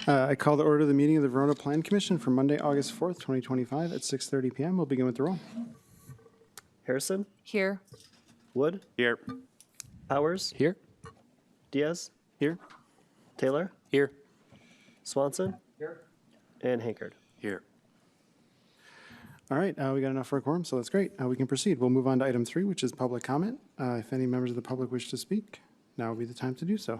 I call the order of the meeting of the Verona Plan Commission for Monday, August 4th, 2025 at 6:30 PM. We'll begin with the roll. Harrison, Here. Wood, Here. Powers, Here. Diaz, Here. Taylor, Here. Swanson, and Hankard. Here. All right, we got enough for a quorum, so that's great. We can proceed. We'll move on to item 3, which is public comment. If any members of the public wish to speak, now would be the time to do so.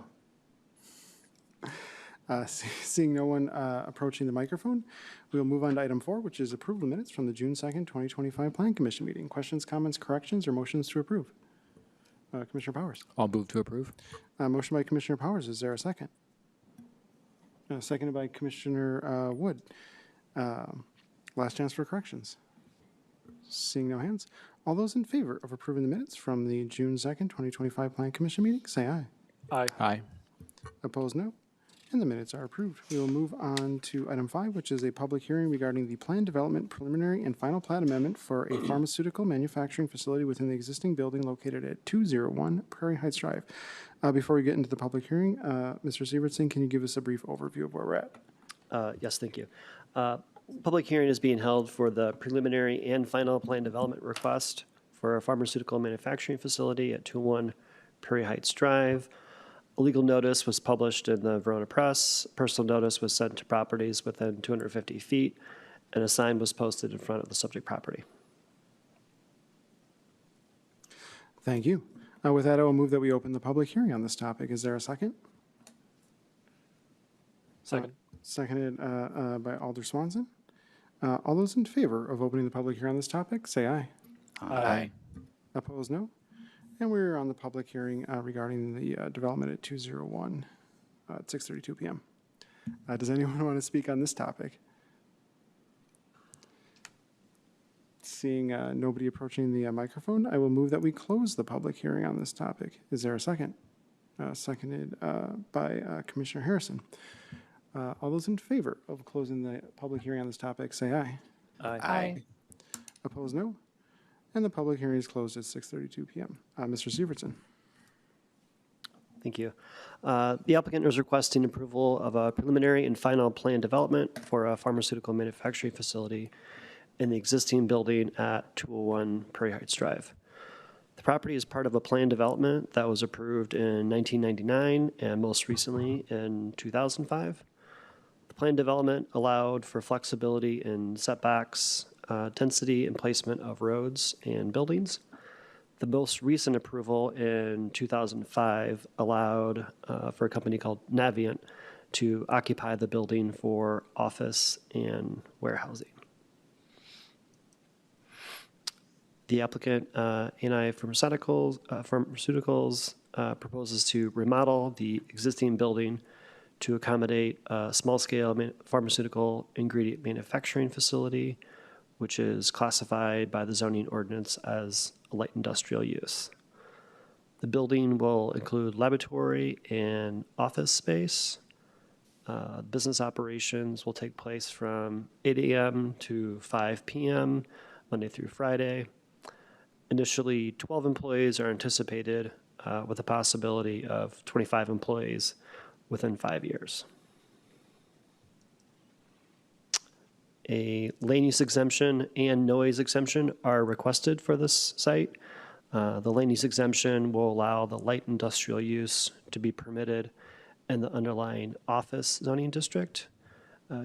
Seeing no one approaching the microphone, we'll move on to item 4, which is approval of minutes from the June 2nd, 2025 Plan Commission meeting. Questions, comments, corrections, or motions to approve? Commissioner Powers. I'll move to approve. Motion by Commissioner Powers. Is there a second? Seconded by Commissioner Wood. Last chance for corrections. Seeing no hands. All those in favor of approving the minutes from the June 2nd, 2025 Plan Commission meeting, say aye. Aye. Aye. Opposed, no. And the minutes are approved. We will move on to item 5, which is a public hearing regarding the plan development preliminary and final plat amendment for a pharmaceutical manufacturing facility within the existing building located at 201 Prairie Heights Drive. Before we get into the public hearing, Mr. Sievertson, can you give us a brief overview of where we're at? Yes, thank you. Public hearing is being held for the preliminary and final plan development request for a pharmaceutical manufacturing facility at 201 Prairie Heights Drive. A legal notice was published in the Verona Press. Personal notice was sent to properties within 250 feet, and a sign was posted in front of the subject property. Thank you. With that, I will move that we open the public hearing on this topic. Is there a second? Second. Seconded by Alder Swanson. All those in favor of opening the public hearing on this topic, say aye. Aye. Opposed, no. And we're on the public hearing regarding the development at 201 at 6:32 PM. Does anyone want to speak on this topic? Seeing nobody approaching the microphone, I will move that we close the public hearing on this topic. Is there a second? Seconded by Commissioner Harrison. All those in favor of closing the public hearing on this topic, say aye. Aye. Opposed, no. And the public hearing is closed at 6:32 PM. Mr. Sievertson. Thank you. The applicant is requesting approval of a preliminary and final plan development for a pharmaceutical manufacturing facility in the existing building at 201 Prairie Heights Drive. The property is part of a plan development that was approved in 1999 and most recently in 2005. The plan development allowed for flexibility in setbacks, density and placement of roads and buildings. The most recent approval in 2005 allowed for a company called Navient to occupy the building for office and warehousing. The applicant, ANI Pharmaceuticals, proposes to remodel the existing building to accommodate a small-scale pharmaceutical ingredient manufacturing facility, which is classified by the zoning ordinance as a light industrial use. The building will include laboratory and office space. Business operations will take place from 8 a.m. to 5 p.m., Monday through Friday. Initially, 12 employees are anticipated with a possibility of 25 employees within 5 years. A land use exemption and noise exemption are requested for this site. The land use exemption will allow the light industrial use to be permitted in the underlying office zoning district.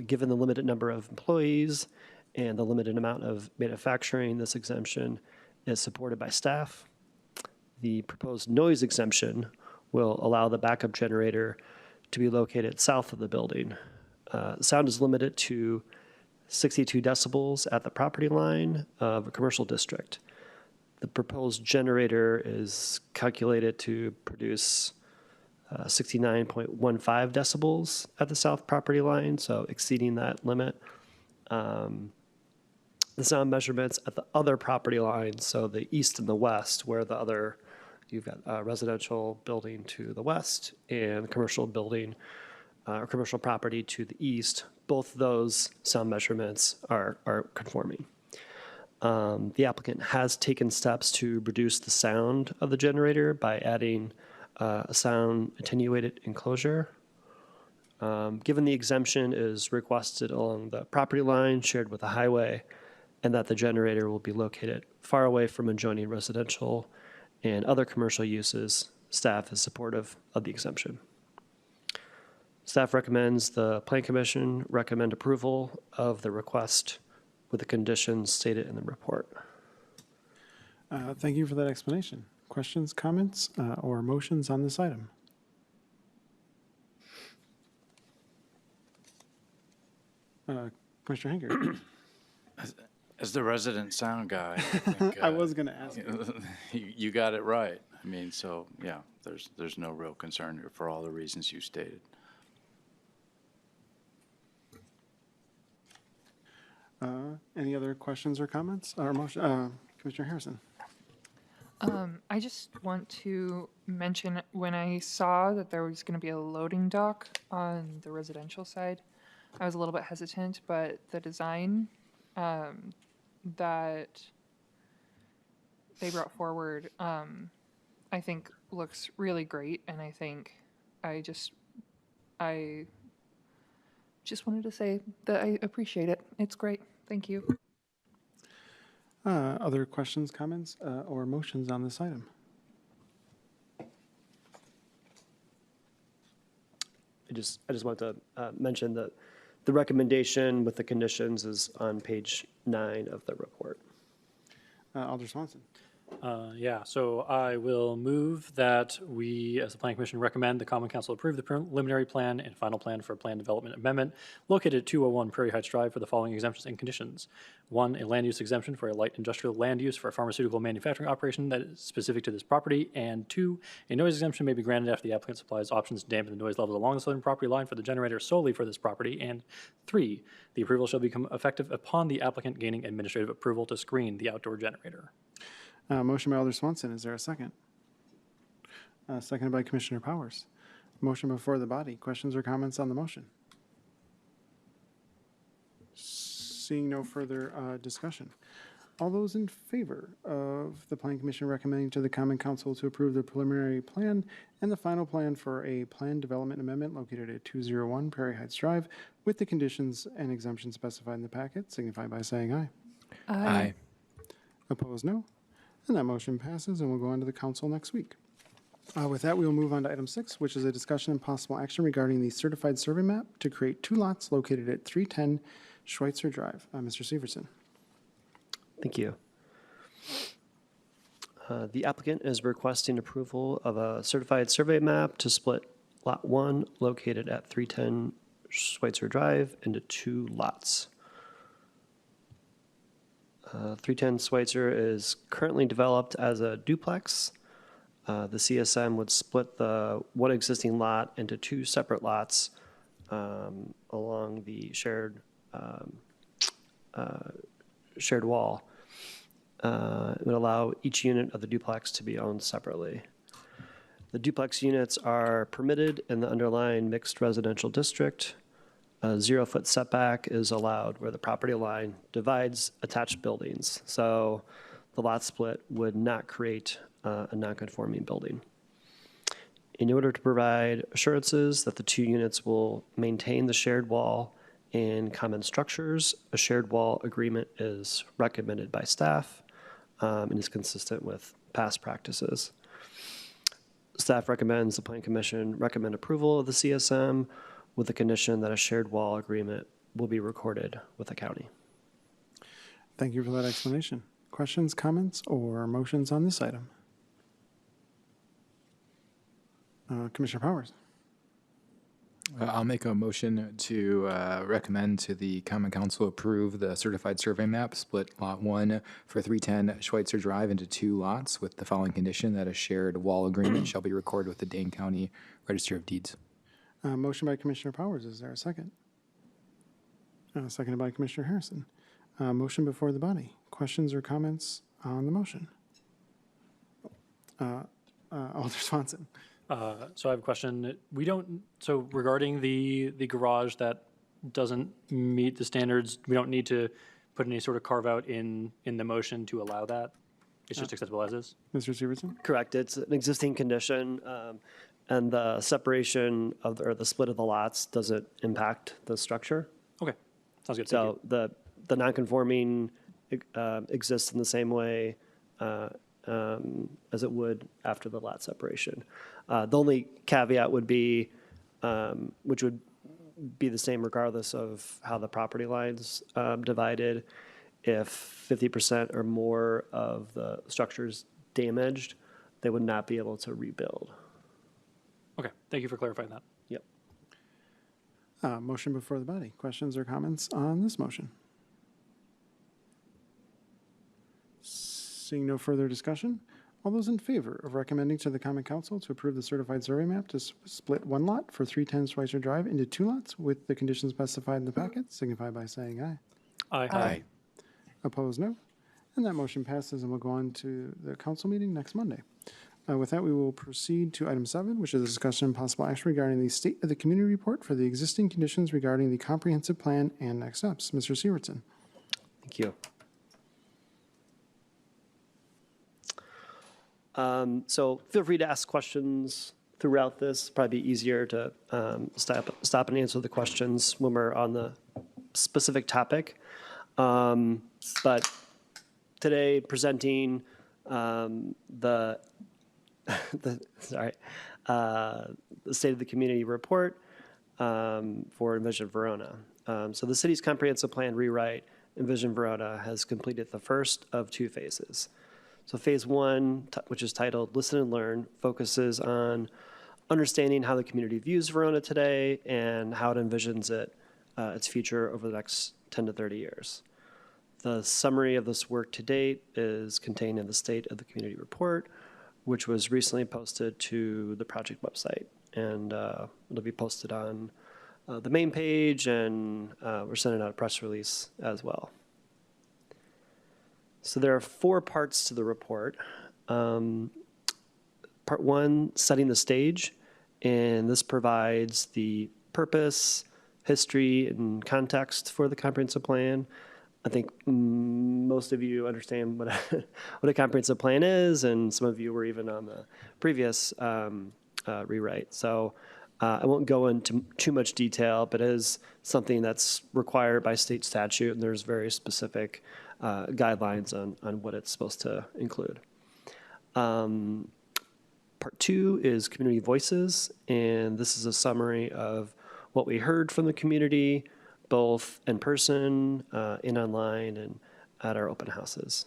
Given the limited number of employees and the limited amount of manufacturing, this exemption is supported by staff. The proposed noise exemption will allow the backup generator to be located south of the building. Sound is limited to 62 decibels at the property line of a commercial district. The proposed generator is calculated to produce 69.15 decibels at the south property line, so exceeding that limit. The sound measurements at the other property lines, so the east and the west, where the other, you've got a residential building to the west and commercial building or commercial property to the east, both those sound measurements are conforming. The applicant has taken steps to reduce the sound of the generator by adding a sound attenuated enclosure Given the exemption is requested along the property line shared with the highway, and that the generator will be located far away from adjoining residential and other commercial uses, staff is supportive of the exemption. Staff recommends the Plan Commission recommend approval of the request with the conditions stated in the report. Thank you for that explanation. Questions, comments, or motions on this item? Commissioner Henker. As the resident sound guy, I think, I was going to ask. you got it right. I mean, so, yeah, there's no real concern here for all the reasons you stated. Any other questions or comments or motion? Commissioner Harrison. I just want to mention when I saw that there was going to be a loading dock on the residential side, I was a little bit hesitant, but the design that they brought forward, I think looks really great, and I think I just wanted to say that I appreciate it. It's great. Thank you. Other questions, comments, or motions on this item? I just want to mention that the recommendation with the conditions is on page 9 of the report. Alder Swanson. Yeah, so I will move that we, as the Plan Commission, recommend the Common Council approve the preliminary plan and final plan for a plan development amendment located at 201 Prairie Heights Drive for the following exemptions and conditions. 1, a land use exemption for a light industrial land use for a pharmaceutical manufacturing operation that is specific to this property. And 2, a noise exemption may be granted after the applicant supplies options to dampen the noise levels along the southern property line for the generator solely for this property. And 3, the approval shall become effective upon the applicant gaining administrative approval to screen the outdoor generator. Motion by Alder Swanson. Is there a second? Seconded by Commissioner Powers. Motion before the body. Questions or comments on the motion? Seeing no further discussion. All those in favor of the Plan Commission recommending to the Common Council to approve the preliminary plan and the final plan for a plan development amendment located at 201 Prairie Heights Drive with the conditions and exemptions specified in the packet, signify by saying aye. Aye. Opposed, no. And that motion passes, and we'll go on to the council next week. With that, we will move on to item 6, which is a discussion and possible action regarding the certified survey map to create 2 lots located at 310 Schweitzer Drive. Mr. Severson. Thank you. The applicant is requesting approval of a certified survey map to split Lot 1 located at 310 Schweitzer Drive into 2 lots. 310 Schweitzer is currently developed as a duplex. The CSM would split the one existing lot into 2 separate lots along the shared wall. It would allow each unit of the duplex to be owned separately. The duplex units are permitted in the underlying mixed residential district. A 0-foot setback is allowed where the property line divides attached buildings. So the lot split would not create a non-conforming building. In order to provide assurances that the 2 units will maintain the shared wall and common structures, a shared wall agreement is recommended by staff and is consistent with past practices. Staff recommends the Plan Commission recommend approval of the CSM with the condition that a shared wall agreement will be recorded with the county. Thank you for that explanation. Questions, comments, or motions on this item? Commissioner Powers. I'll make a motion to recommend to the Common Council approve the certified survey map, split Lot 1 for 310 Schweitzer Drive into 2 lots with the following condition that a shared wall agreement shall be recorded with the Dane County Register of Deeds. Motion by Commissioner Powers. Is there a second? Seconded by Commissioner Harrison. Motion before the body. Questions or comments on the motion? Alder Swanson. So I have a question. So regarding the garage that doesn't meet the standards, we don't need to put any sort of carve out in the motion to allow that? It's just acceptable as is? Mr. Severson. Correct. It's an existing condition. And the separation of, or the split of the lots doesn't impact the structure. Okay, sounds good. Thank you. So the non-conforming exists in the same way as it would after the lot separation. The only caveat would be, which would be the same regardless of how the property lines divided, if 50% or more of the structure's damaged, they would not be able to rebuild. Okay, thank you for clarifying that. Yep. Motion before the body. Questions or comments on this motion? Seeing no further discussion, all those in favor of recommending to the Common Council to approve the certified survey map to split one lot for 310 Schweitzer Drive into two lots with the conditions specified in the packet, signify by saying aye. Aye. Opposed, no. And that motion passes, and we'll go on to the council meeting next Monday. With that, we will proceed to item 7, which is a discussion and possible action regarding the state of the community report for the existing conditions regarding the comprehensive plan and next steps. Mr. Sievertson. Thank you. So feel free to ask questions throughout this. Probably be easier to stop and answer the questions when we're on the specific topic. But today, presenting the state of the community report for Envision Verona. So the city's comprehensive plan rewrite, Envision Verona, has completed the first of 2 phases. So phase 1, which is titled Listen and Learn, focuses on understanding how the community views Verona today and how it envisions its future over the next 10 to 30 years. The summary of this work to date is contained in the State of the Community Report, which was recently posted to the project website. And it'll be posted on the main page, and we're sending out a press release as well. So there are 4 parts to the report. Part 1, setting the stage, and this provides the purpose, history, and context for the comprehensive plan. I think most of you understand what a comprehensive plan is, and some of you were even on the previous rewrite. So I won't go into too much detail, but it is something that's required by state statute, and there's very specific guidelines on what it's supposed to include. Part 2 is community voices, and this is a summary of what we heard from the community, both in person, and online, and at our open houses.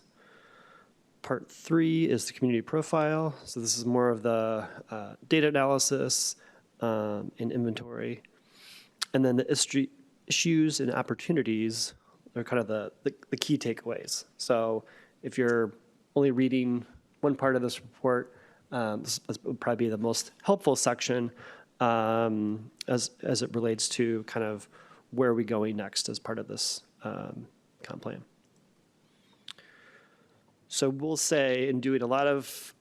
Part 3 is the community profile. So this is more of the data analysis and inventory. And then the issues and opportunities are kind of the key takeaways. So if you're only reading one part of this report, this would probably be the most helpful section as it relates to kind of where are we going next as part of this comp plan. So we'll say, in doing a lot of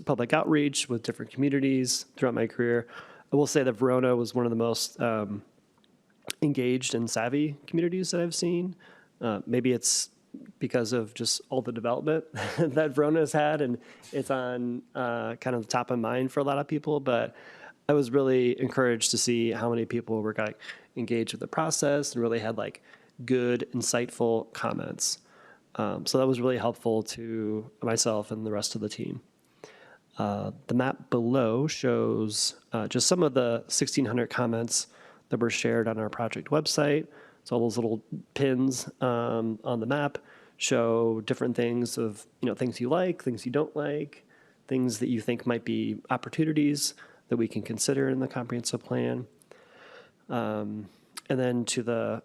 public outreach with different communities throughout my career, I will say that Verona was one of the most engaged and savvy communities that I've seen. Maybe it's because of just all the development that Verona has had, and it's on kind of top of mind for a lot of people, but I was really encouraged to see how many people were engaged with the process and really had good, insightful comments. So that was really helpful to myself and the rest of the team. The map below shows just some of the 1,600 comments that were shared on our project website. So all those little pins on the map show different things of, things you like, things you don't like, things that you think might be opportunities that we can consider in the comprehensive plan. And then to the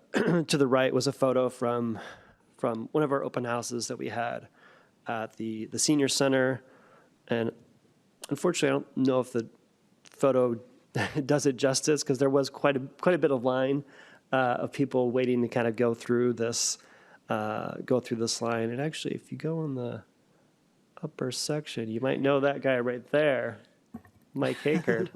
to the right was a photo from one of our open houses that we had at the senior center. And unfortunately, I don't know if the photo does it justice, because there was quite a bit of line of people waiting to kind of go through this line. And actually, if you go on the upper section, you might know that guy right there, Mike Hakard.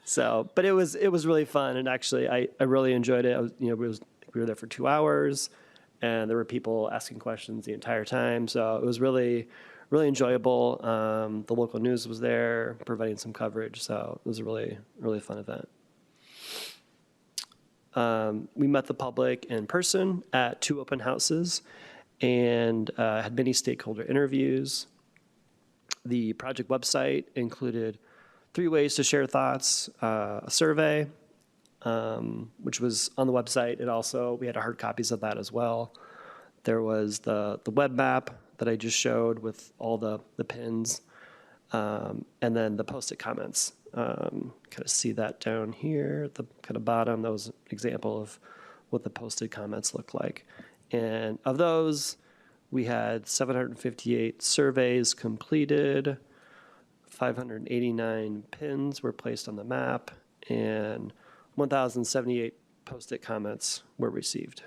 So, but it was really fun, and actually I really enjoyed it. We were there for 2 hours, and there were people asking questions the entire time. So it was really, really enjoyable. The local news was there providing some coverage, so it was a really, really fun event. We met the public in person at 2 open houses and had many stakeholder interviews. The project website included 3 ways to share thoughts, a survey, which was on the website, and also we had hard copies of that as well. There was the web map that I just showed with all the pins, and then the Post-it comments. Kind of see that down here at the kind of bottom. That was an example of what the Post-it comments look like. And of those, we had 758 surveys completed, 589 pins were placed on the map, and 1,078 Post-it comments were received.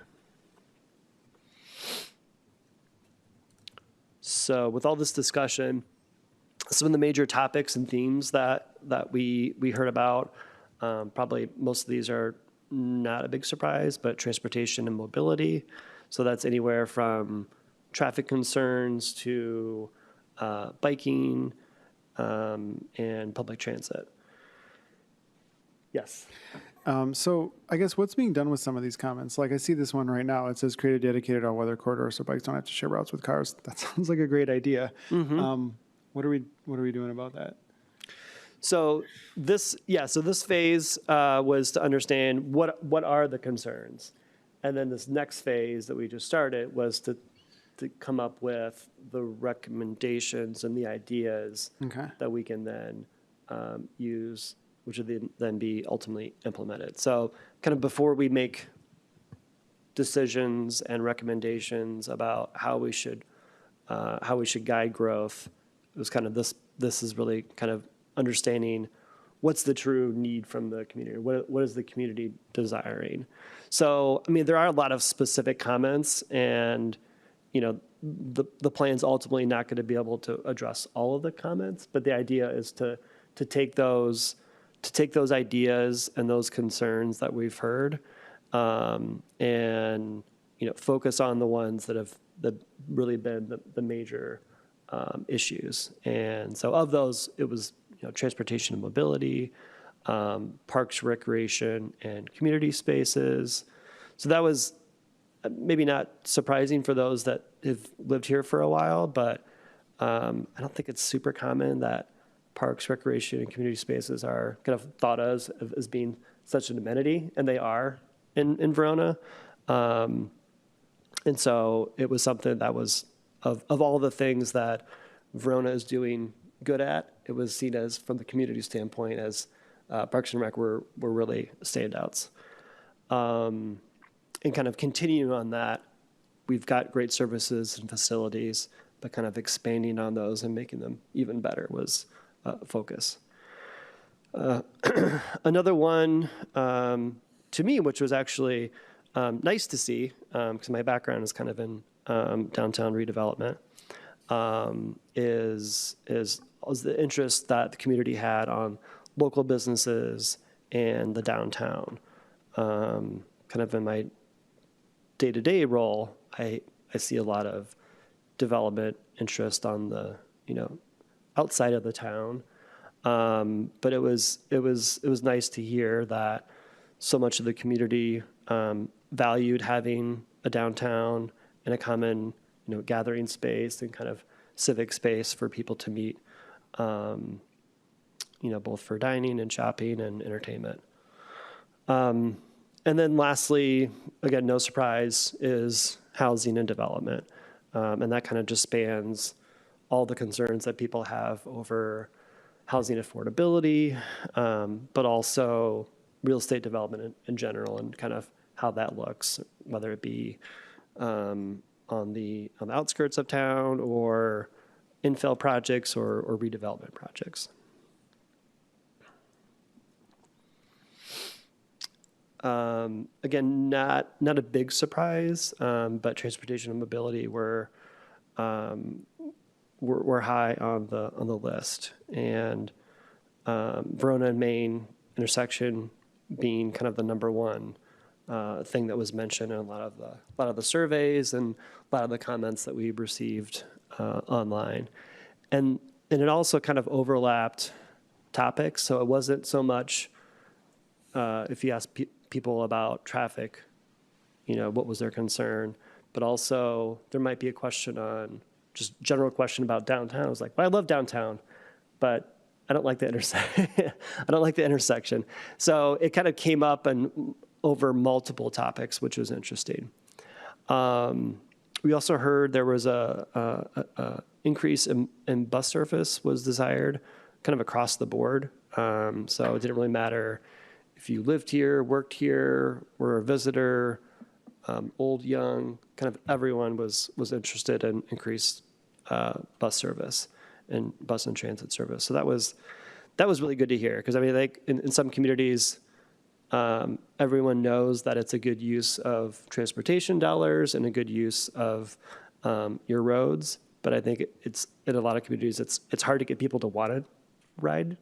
So with all this discussion, some of the major topics and themes that we heard about, probably most of these are not a big surprise, but transportation and mobility. So that's anywhere from traffic concerns to biking and public transit. Yes. So I guess what's being done with some of these comments? Like I see this one right now. It says create a dedicated all-weather corridor so bikes don't have to share routes with cars. That sounds like a great idea. What are we doing about that? So this phase was to understand what are the concerns, and then this next phase that we just started was to come up with the recommendations and the ideas Okay. that we can then use, which would then be ultimately implemented. So kind of before we make decisions and recommendations about how we should guide growth, it was kind of this is really kind of understanding what's the true need from the community. What is the community desiring? So, I mean, there are a lot of specific comments, and the plan's ultimately not going to be able to address all of the comments, but the idea is to take those ideas and those concerns that we've heard, and focus on the ones that have really been the major issues. And so of those, it was transportation and mobility, parks, recreation, and community spaces. So that was maybe not surprising for those that have lived here for a while, but I don't think it's super common that parks, recreation, and community spaces are kind of thought of as being such an amenity, and they are in Verona. And so it was something that was, of all the things that Verona is doing good at, it was seen as, from the community standpoint, as Parks and Rec were really standouts. And kind of continuing on that, we've got great services and facilities, but kind of expanding on those and making them even better was a focus. Another one, to me, which was actually nice to see, because my background is kind of in downtown redevelopment, is the interest that the community had on local businesses and the downtown. Kind of in my day-to-day role, I see a lot of development interest on the outside of the town, but it was nice to hear that so much of the community valued having a downtown and a common gathering space and kind of civic space for people to meet, both for dining and shopping and entertainment. And then lastly, again, no surprise, is housing and development. And that kind of just spans all the concerns that people have over housing affordability, but also real estate development in general and kind of how that looks, whether it be on the outskirts of town or infill projects or redevelopment projects. Again, not a big surprise, but transportation and mobility were high on the list, and Verona and Main intersection being kind of the number one thing that was mentioned in a lot of the surveys and a lot of the comments that we received online. and it also kind of overlapped topics. So it wasn't so much if you ask people about traffic, what was their concern, but also there might be a question on just general question about downtown. I was like, well, I love downtown, but I don't like the I don't like the intersection. So it kind of came up and over multiple topics, which was interesting. We also heard there was a increase in bus service was desired, kind of across the board. So it didn't really matter if you lived here, worked here, were a visitor, old, young, kind of everyone was interested in increased bus service and bus and transit service. So that was really good to hear, because I mean, like in some communities, everyone knows that it's a good use of transportation dollars and a good use of your roads. But I think it's in a lot of communities, it's hard to get people to want to ride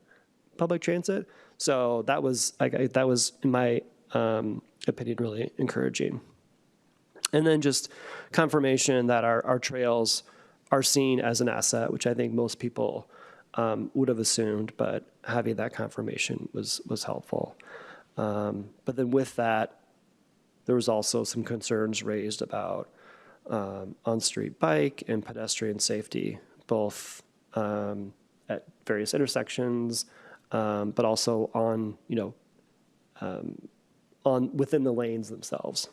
public transit. So that was in my opinion really encouraging. And then just confirmation that our trails are seen as an asset, which I think most people would have assumed, but having that confirmation was helpful. But then with that, there was also some concerns raised about on-street bike and pedestrian safety, both at various intersections, but also on within the lanes themselves.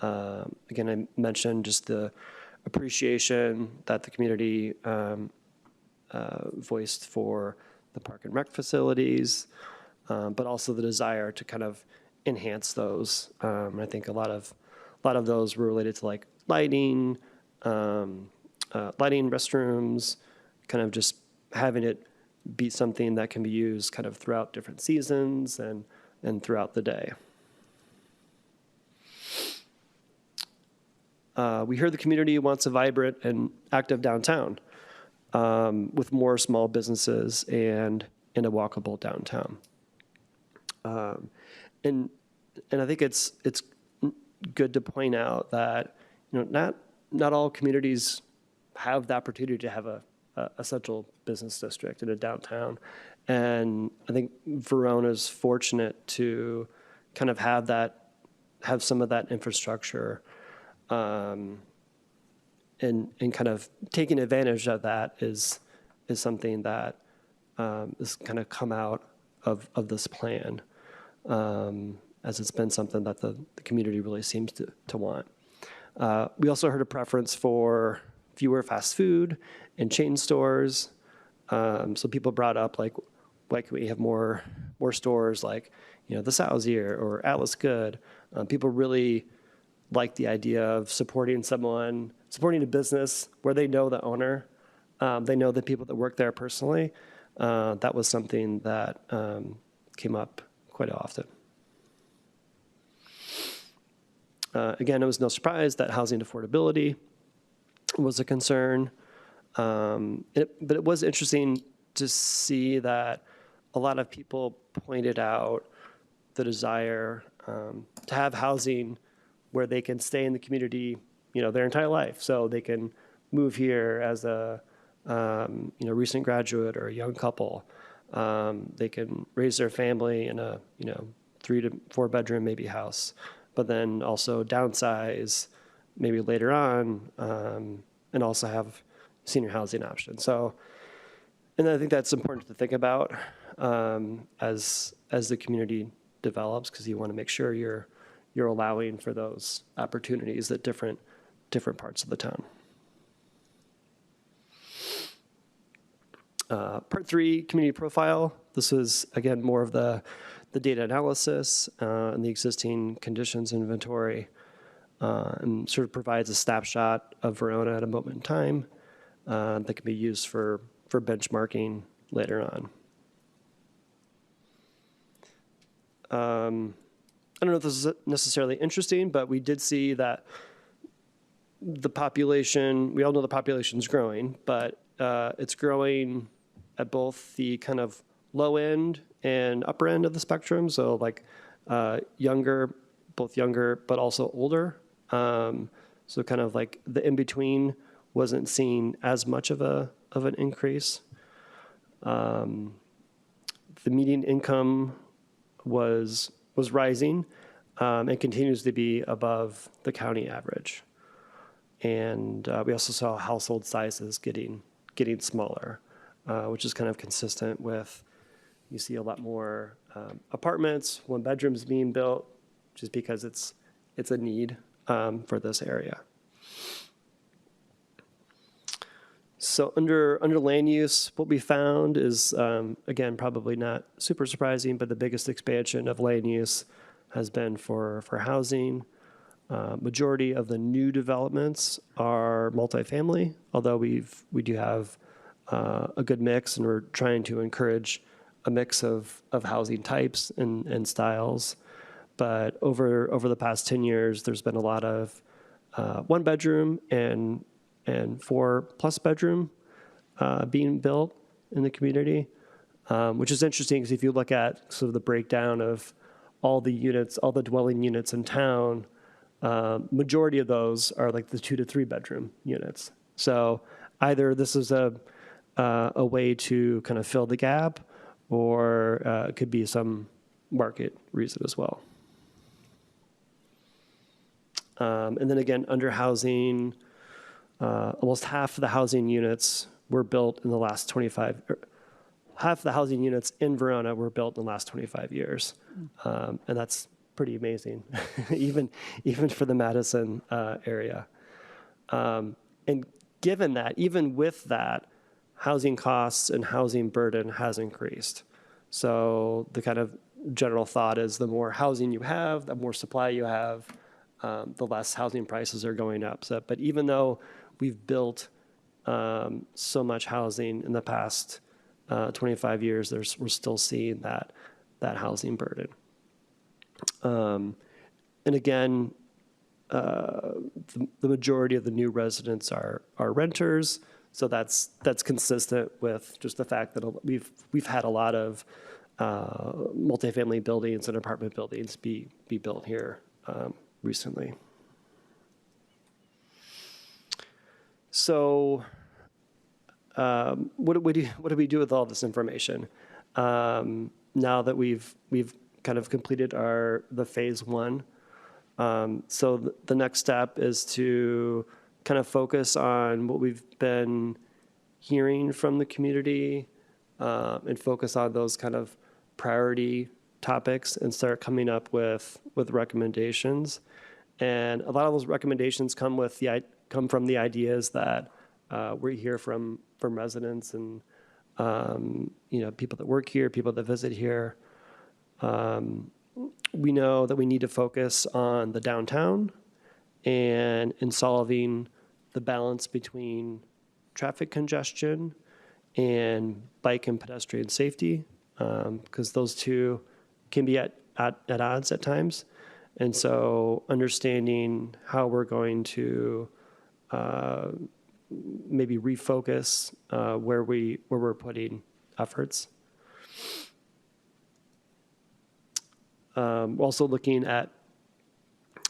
Again, I mentioned just the appreciation that the community voiced for the park and rec facilities, but also the desire to kind of enhance those. I think a lot of those were related to like lighting, restrooms, kind of just having it be something that can be used kind of throughout different seasons and throughout the day. We heard the community wants a vibrant and active downtown with more small businesses and in a walkable downtown. And I think it's good to point out that not all communities have the opportunity to have a central business district in a downtown, and I think Verona's fortunate to kind of have some of that infrastructure. And kind of taking advantage of that is something that has kind of come out of this plan, as it's been something that the community really seems to want. We also heard a preference for fewer fast food and chain stores. So people brought up like we have more stores like the Sousier or Atlas Good. People really like the idea of supporting a business where they know the owner, they know the people that work there personally. That was something that came up quite often. Again, it was no surprise that housing affordability was a concern. But it was interesting to see that a lot of people pointed out the desire to have housing where they can stay in the community, their entire life. So they can move here as a, recent graduate or a young couple. They can raise their family in a, 3 to 4 bedroom maybe house, but then also downsize maybe later on, and also have senior housing options. So, and I think that's important to think about as the community develops, because you want to make sure you're allowing for those opportunities at different parts of the town. Part 3, community profile. This was, again, more of the data analysis and the existing conditions inventory, and sort of provides a snapshot of Verona at a moment in time that can be used for benchmarking later on. I don't know if this is necessarily interesting, but we did see that the population, we all know the population's growing, but it's growing at both the kind of low end and upper end of the spectrum. So like both younger, but also older. So kind of like the in-between wasn't seeing as much of an increase. The median income was rising and continues to be above the county average. And we also saw household sizes getting smaller, which is kind of consistent with, you see a lot more apartments, one bedrooms being built, just because it's a need for this area. So under land use, what we found is, again, probably not super surprising, but the biggest expansion of land use has been for housing. Majority of the new developments are multifamily, although we do have a good mix, and we're trying to encourage a mix of housing types and styles. But over the past 10 years, there's been a lot of one bedroom and 4+ bedroom being built in the community, which is interesting because if you look at sort of the breakdown of all the units, all the dwelling units in town, majority of those are like the 2 to 3 bedroom units. So either this is a way to kind of fill the gap, or it could be some market reason as well. And then again, under housing, almost half of the housing units were built in the last 25, half of the housing units in Verona were built in the last 25 years. And that's pretty amazing, even for the Madison area. And given that, even with that, housing costs and housing burden has increased. So the kind of general thought is the more housing you have, the more supply you have, the less housing prices are going up. So, but even though we've built so much housing in the past 25 years, we're still seeing that housing burden. And again, the majority of the new residents are renters, so that's consistent with just the fact that we've had a lot of multifamily buildings and apartment buildings be built here recently. So, what do we do with all this information now that we've kind of completed the phase 1? So the next step is to kind of focus on what we've been hearing from the community and focus on those kind of priority topics and start coming up with recommendations. And a lot of those recommendations come from the ideas that we hear from residents and people that work here, people that visit here. We know that we need to focus on the downtown and in solving the balance between traffic congestion and bike and pedestrian safety, because those two can be at odds at times. And so understanding how we're going to maybe refocus where we're putting efforts. Also looking at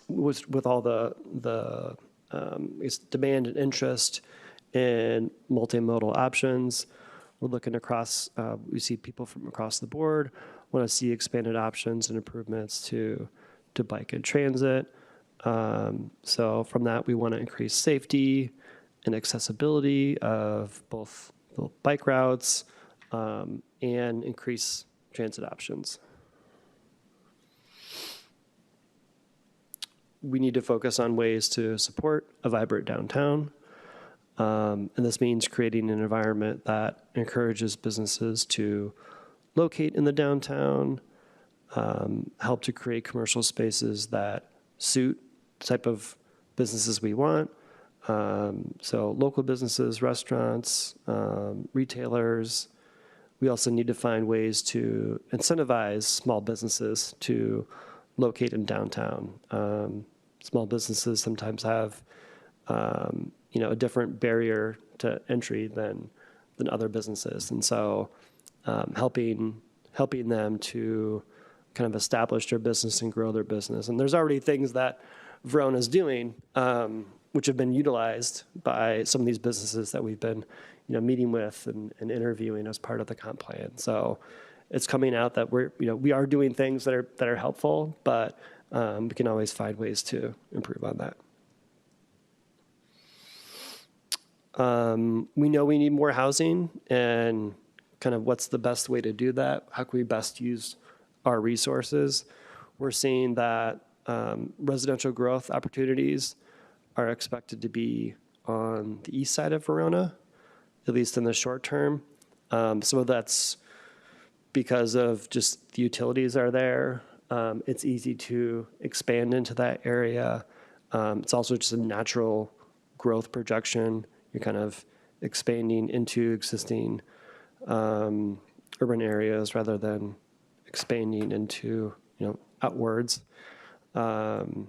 with all the demand and interest in multimodal options. We're looking across. We see people from across the board want to see expanded options and improvements to bike and transit. So from that, we want to increase safety and accessibility of both the bike routes and increase transit options. We need to focus on ways to support a vibrant downtown. And this means creating an environment that encourages businesses to locate in the downtown, help to create commercial spaces that suit the type of businesses we want. So local businesses, restaurants, retailers. We also need to find ways to incentivize small businesses to locate in downtown. Small businesses sometimes have, a different barrier to entry than other businesses, and so helping them to kind of establish their business and grow their business. And there's already things that Verona is doing, which have been utilized by some of these businesses that we've been, meeting with and interviewing as part of the comp plan. So it's coming out that we are doing things that are helpful, but we can always find ways to improve on that. We know we need more housing, and kind of what's the best way to do that? How can we best use our resources? We're seeing that residential growth opportunities are expected to be on the east side of Verona, at least in the short term. Some of that's because of just the utilities are there. It's easy to expand into that area. It's also just a natural growth projection. You're kind of expanding into existing urban areas rather than expanding into, outwards. And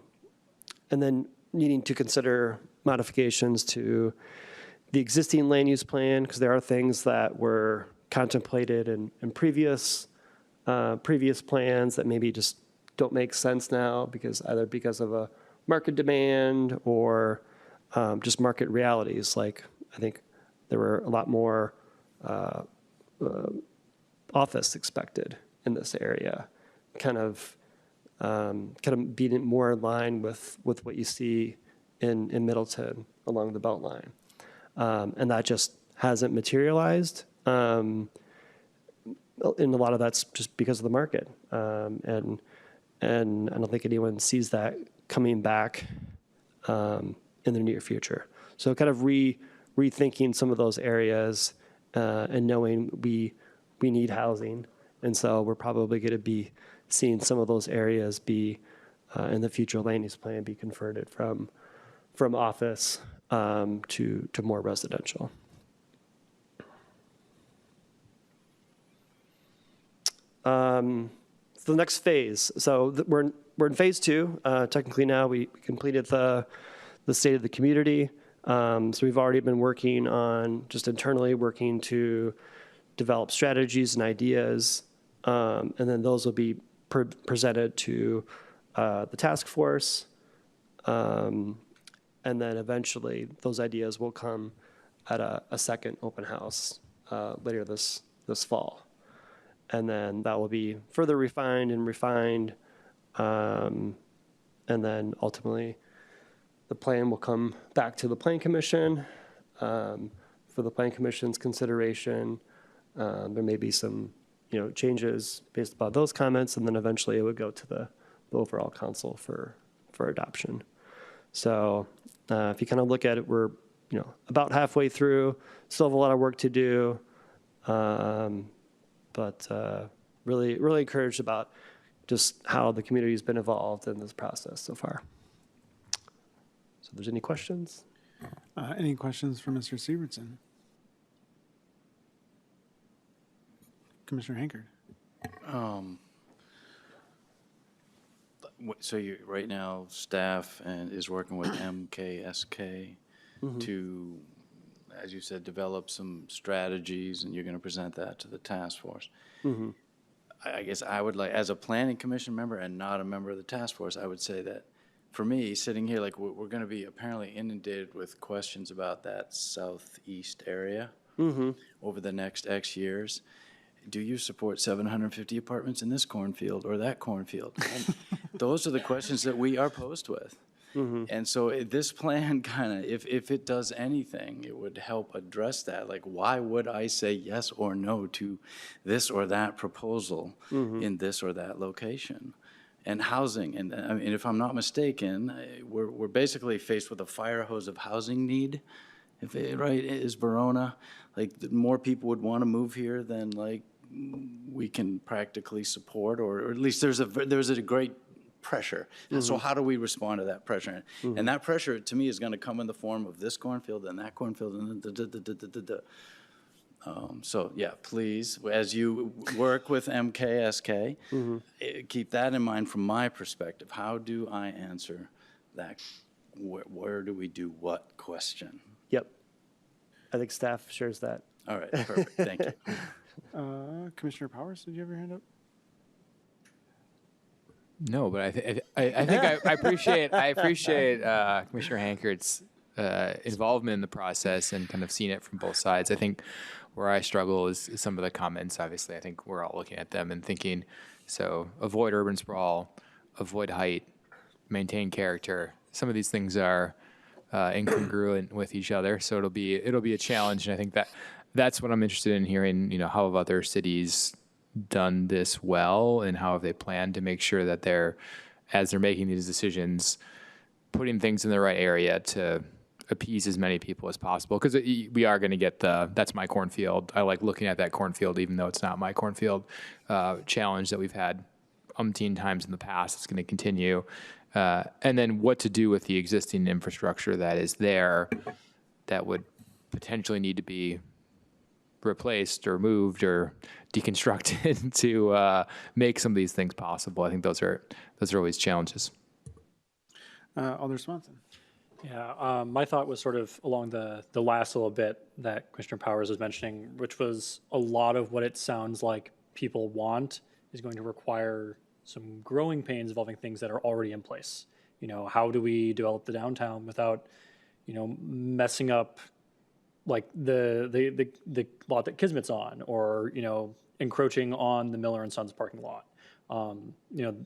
then needing to consider modifications to the existing land use plan, because there are things that were contemplated in previous plans that maybe just don't make sense now either because of a market demand or just market realities. Like, I think there were a lot more office expected in this area, kind of being more in line with what you see in Middleton along the Beltline. And that just hasn't materialized. And a lot of that's just because of the market. And I don't think anyone sees that coming back in the near future. So kind of rethinking some of those areas and knowing we need housing. And so we're probably going to be seeing some of those areas be in the future land use plan be converted from office to more residential. So the next phase. So we're in phase 2. Technically now we completed the state of the community. So we've already been working on just internally working to develop strategies and ideas, and then those will be presented to the task force, and then eventually those ideas will come at a second open house later this fall. And then that will be further refined, and then ultimately the plan will come back to the Plan Commission for the Plan Commission's consideration. There may be some, changes based upon those comments, and then eventually it would go to the overall council for adoption. So if you kind of look at it, we're, about halfway through. Still have a lot of work to do, but really, really encouraged about just how the community has been involved in this process so far. So if there's any questions? Any questions for Mr. Sievertson? Commissioner Hankard. So right now, staff is working with MKSK to, as you said, develop some strategies, and you're going to present that to the task force. I guess I would like, as a planning commission member and not a member of the task force, I would say that for me, sitting here, like we're going to be apparently inundated with questions about that southeast area over the next X years. Do you support 750 apartments in this cornfield or that cornfield? And those are the questions that we are posed with. And so this plan kind of, if it does anything, it would help address that. Like, why would I say yes or no to this or that proposal in this or that location? And housing, and I mean, if I'm not mistaken, we're basically faced with a fire hose of housing need. Right, is Verona, like more people would want to move here than like we can practically support, or at least there's a great pressure. And so how do we respond to that pressure? And that pressure to me is going to come in the form of this cornfield and that cornfield and so yeah, please, as you work with MKSK, keep that in mind from my perspective. How do I answer that? Where do we do what question? Yep. I think staff shares that. All right, perfect. Thank you. Commissioner Powers, did you have your hand up? No, but I think I appreciate Commissioner Hankard's involvement in the process and kind of seen it from both sides. I think where I struggle is some of the comments. Obviously, I think we're all looking at them and thinking, so avoid urban sprawl, avoid height, maintain character. Some of these things are incongruent with each other, so it'll be a challenge. And I think that's what I'm interested in hearing. You know, how have other cities done this well, and how have they planned to make sure that as they're making these decisions, putting things in the right area to appease as many people as possible, because we are going to get that's my cornfield. I like looking at that cornfield, even though it's not my cornfield. Challenge that we've had umpteen times in the past. It's going to continue. And then what to do with the existing infrastructure that is there that would potentially need to be replaced or moved or deconstructed to make some of these things possible. I think those are always challenges. Alder Swanson. Yeah, my thought was sort of along the last little bit that Commissioner Powers was mentioning, which was a lot of what it sounds like people want is going to require some growing pains involving things that are already in place. You know, how do we develop the downtown without, you know, messing up like the lot that Kismet's on, or, you know, encroaching on the Miller and Sons parking lot. You know,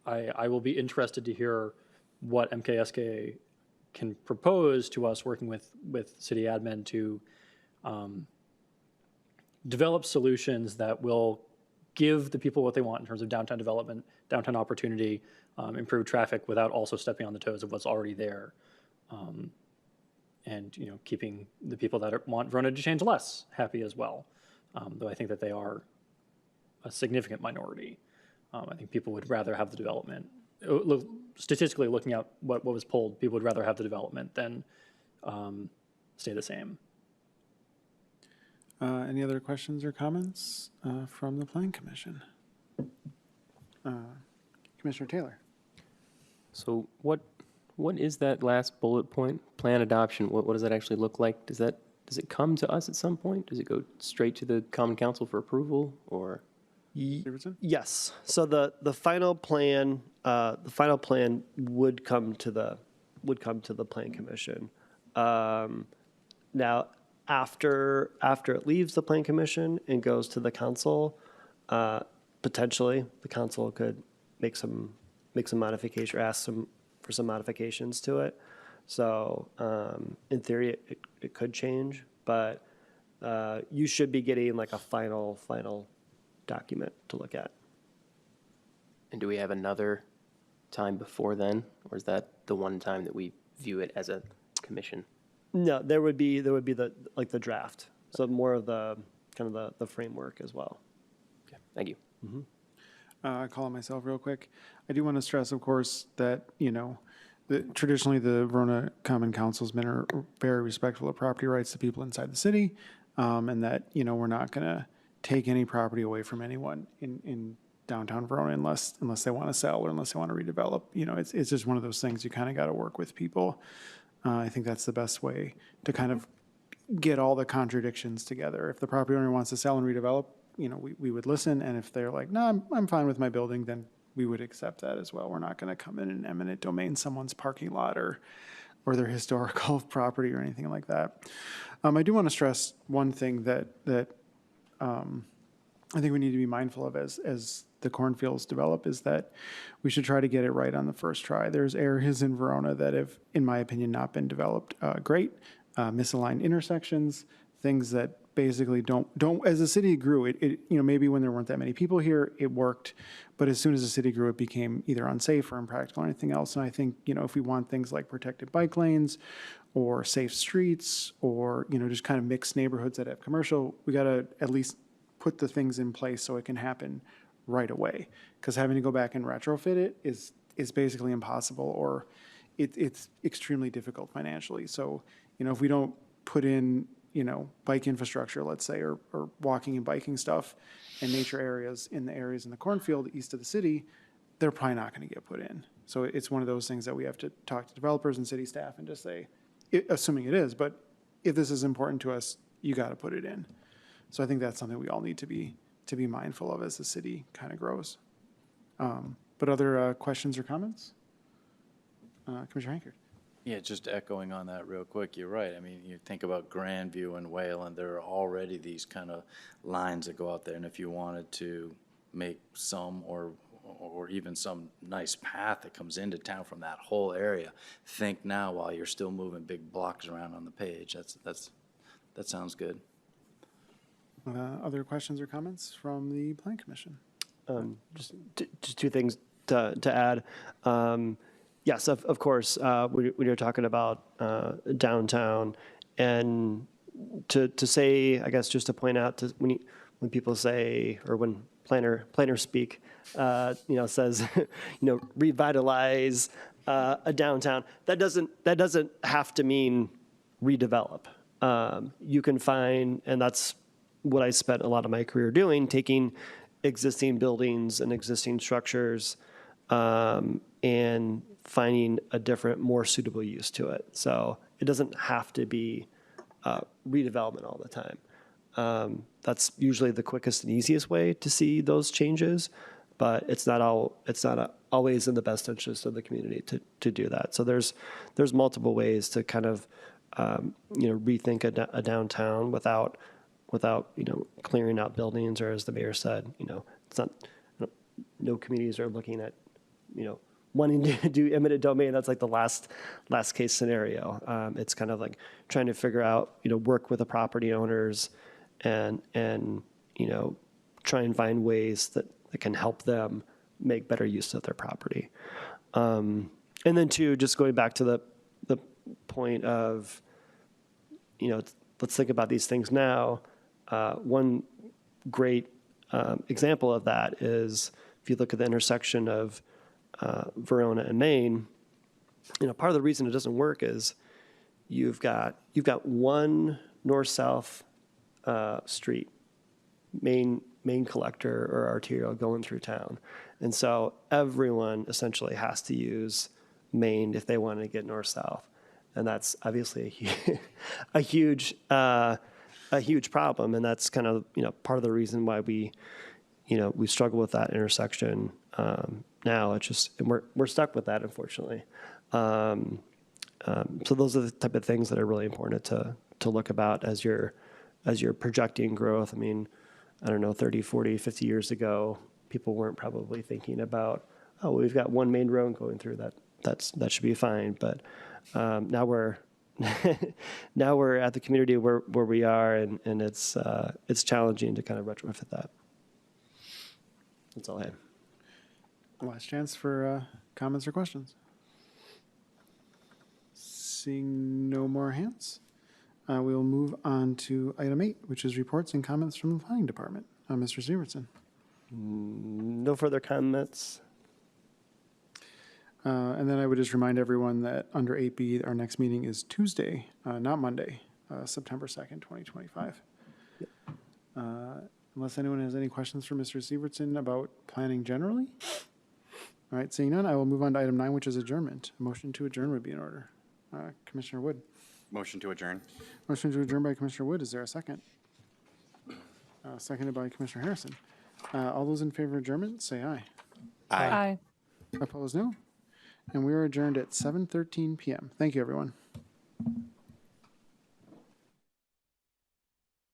I will be interested to hear what MKSK can propose to us, working with city admin to develop solutions that will give the people what they want in terms of downtown development, downtown opportunity, improve traffic without also stepping on the toes of what's already there. And, you know, keeping the people that want Verona to change less happy as well. Though I think that they are a significant minority. I think people would rather have the development. Statistically, looking at what was pulled, people would rather have the development than stay the same. Any other questions or comments from the Plan Commission? Commissioner Taylor. So what is that last bullet point? Plan adoption. What does that actually look like? Does it come to us at some point? Does it go straight to the Common Council for approval, or? Davidson? Yes. So the final plan would come to the Plan Commission. Now, after it leaves the Plan Commission and goes to the council, potentially the council could make some modification, or ask for some modifications to it. So in theory, it could change, but you should be getting like a final document to look at. And do we have another time before then, or is that the one time that we view it as a commission? No, there would be the draft. So more of the kind of the framework as well. Okay, thank you. I call on myself real quick. I do want to stress, of course, that, you know, traditionally the Verona Common Council's been very respectful of property rights to people inside the city, and that, you know, we're not going to take any property away from anyone in downtown Verona unless they want to sell or unless they want to redevelop. You know, it's just one of those things you kind of got to work with people. I think that's the best way to kind of get all the contradictions together. If the property owner wants to sell and redevelop, you know, we would listen. And if they're like, no, I'm fine with my building, then we would accept that as well. We're not going to come in and eminent domain someone's parking lot or their historical property or anything like that. I do want to stress one thing that I think we need to be mindful of as the cornfields develop, is that we should try to get it right on the first try. There's areas in Verona that have, in my opinion, not been developed great, misaligned intersections, things that basically don't, as the city grew, it, you know, maybe when there weren't that many people here, it worked, but as soon as the city grew, it became either unsafe or impractical or anything else. And I think, you know, if we want things like protected bike lanes or safe streets, or, you know, just kind of mixed neighborhoods that have commercial, we got to at least put the things in place so it can happen right away. Because having to go back and retrofit it is basically impossible, or it's extremely difficult financially. So, you know, if we don't put in, you know, bike infrastructure, let's say, or walking and biking stuff and nature areas in the cornfield east of the city, they're probably not going to get put in. So it's one of those things that we have to talk to developers and city staff and just say, assuming it is, but if this is important to us, you got to put it in. So I think that's something we all need to be mindful of as the city kind of grows. But other questions or comments? Commissioner Hankard. Yeah, just echoing on that real quick, you're right. I mean, you think about Grandview and Wayland, there are already these kind of lines that go out there, and if you wanted to make some or even some nice path that comes into town from that whole area, think now while you're still moving big blocks around on the page. That sounds good. Other questions or comments from the Plan Commission? Just two things to add. Yes, of course, when you're talking about downtown, and to say, I guess, just to point out, when people say, or when planners speak, says, revitalize a downtown, that doesn't have to mean redevelop. You can find, and that's what I spent a lot of my career doing, taking existing buildings and existing structures, and finding a different, more suitable use to it. So it doesn't have to be redevelopment all the time. That's usually the quickest and easiest way to see those changes, but it's not always in the best interest of the community to do that. So there's multiple ways to kind of rethink a downtown without clearing out buildings, or as the mayor said, it's not, no communities are looking at wanting to do eminent domain. That's like the last case scenario. It's kind of like trying to figure out, work with the property owners and try and find ways that can help them make better use of their property. And then two, just going back to the point of, let's think about these things now. One great example of that is if you look at the intersection of Verona and Main, part of the reason it doesn't work is you've got one north-south street, main collector or arterial going through town, and so everyone essentially has to use Main if they want to get north-south, and that's obviously a huge problem, and that's kind of part of the reason why we struggle with that intersection. Now it's just, and we're stuck with that, unfortunately. So those are the type of things that are really important to look about as you're projecting growth. I mean, I don't know, 30, 40, 50 years ago, people weren't probably thinking about, oh, we've got one main road going through that should be fine. But now we're at the community where we are, and it's challenging to kind of retrofit that. That's all I had. Last chance for comments or questions. Seeing no more hands, we will move on to item 8, which is reports and comments from the planning department. Mr. Severson. No further comments. And then I would just remind everyone that under 8B, our next meeting is Tuesday, not Monday, September 2nd, 2025. Yep. Unless anyone has any questions for Mr. Severson about planning generally. All right, seeing none, I will move on to item 9, which is adjournment. A motion to adjourn would be in order. Commissioner Wood. Motion to adjourn. Motion to adjourn by Commissioner Wood. Is there a second? Seconded by Commissioner Harrison. All those in favor of adjournment, say aye. Aye. Opposed, no. And we are adjourned at 7:13 p.m. Thank you, everyone.